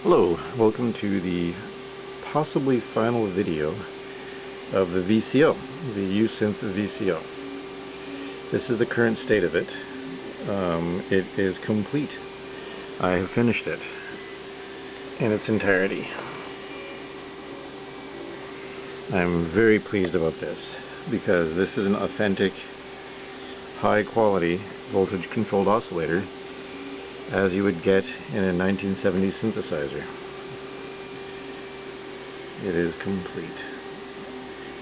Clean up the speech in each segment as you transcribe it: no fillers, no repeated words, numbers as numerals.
Hello, welcome to the possibly final video of the VCO, the U-Synth VCO. This is the current state of it. It is complete. I have finished it in its entirety. I'm very pleased about this because this is an authentic, high-quality voltage-controlled oscillator as you would get in a 1970s synthesizer. It is complete.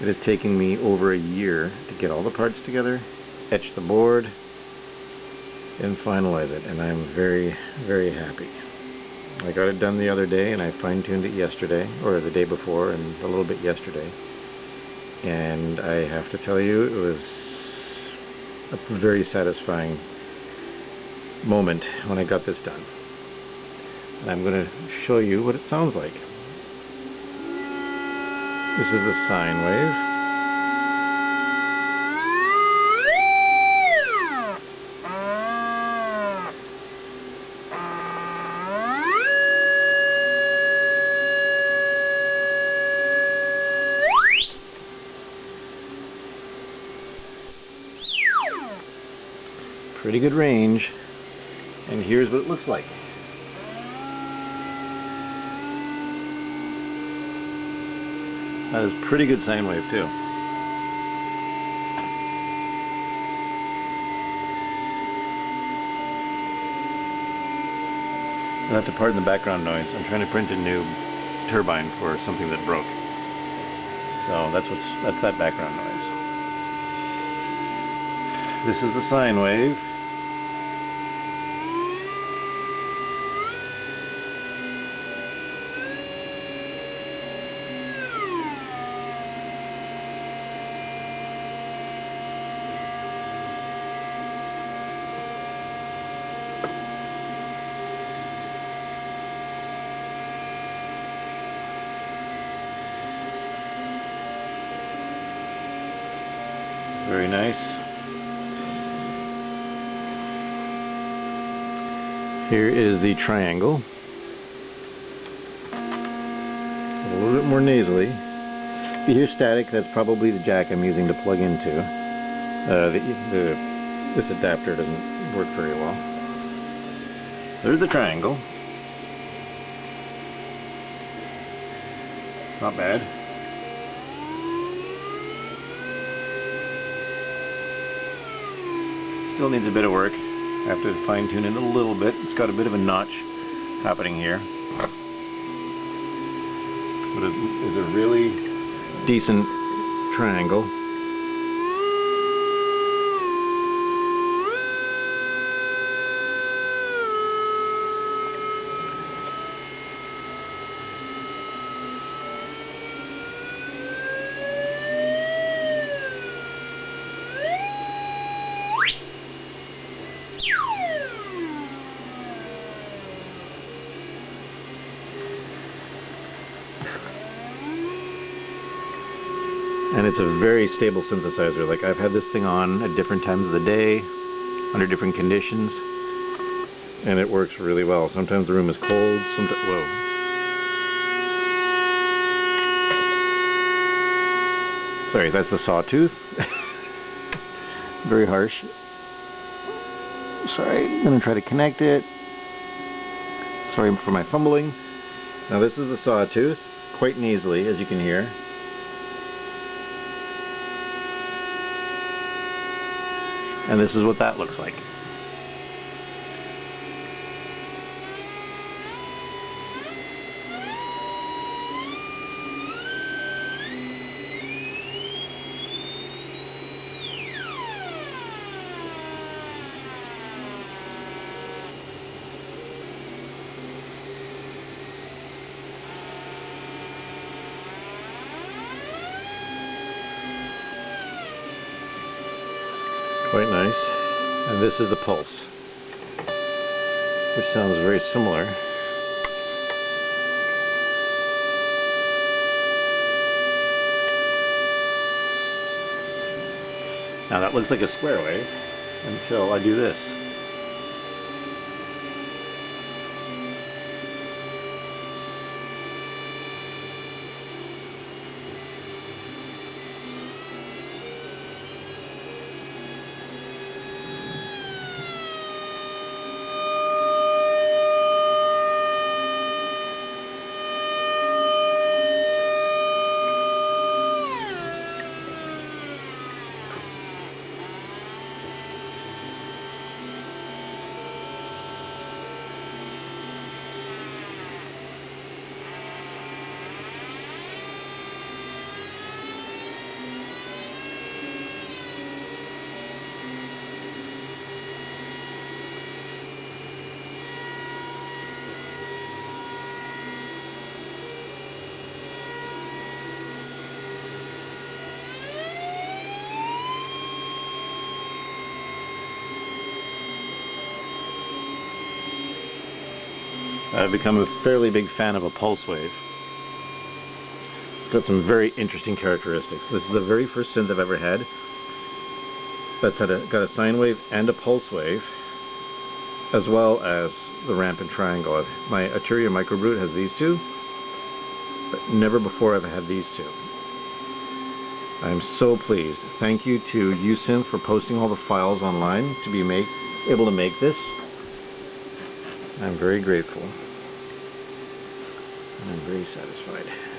It has taken me over a year to get all the parts together, etch the board, and finalize it, and I'm very, very happy. I got it done the other day, and I fine-tuned it yesterday, or the day before, and a little bit yesterday. And I have to tell you, it was a very satisfying moment when I got this done. And I'm going to show you what it sounds like. This is the sine wave. Pretty good range. And here's what it looks like. That is pretty good sine wave too. You'll have to pardon the background noise. I'm trying to print a new turbine for something that broke. So that's that background noise. This is the sine wave. Very nice. Here is the triangle. A little bit more nasally. If you hear static, that's probably the jack I'm using to plug into. This adapter doesn't work very well. There's the triangle. Not bad. Still needs a bit of work. I have to fine-tune it a little bit. It's got a bit of a notch happening here. But it is a really decent triangle. And it's a very stable synthesizer. Like, I've had this thing on at different times of the day, under different conditions, and it works really well. Sometimes the room is cold, sometimes... Whoa. Sorry, that's the sawtooth. Very harsh. Sorry, I'm going to try to connect it. Sorry for my fumbling. Now this is the sawtooth, quite nasally, as you can hear. And this is what that looks like. Quite nice. And this is the pulse, which sounds very similar. Now that looks like a square wave until I do this. I've become a fairly big fan of a pulse wave. It's got some very interesting characteristics. This is the very first synth I've ever had that's got a sine wave and a pulse wave, as well as the ramp and triangle. My Arturia Microbrute has these two, but never before have I had these two. I'm so pleased. Thank you to USynth for posting all the files online to be able to make this. I'm very grateful. I'm very satisfied.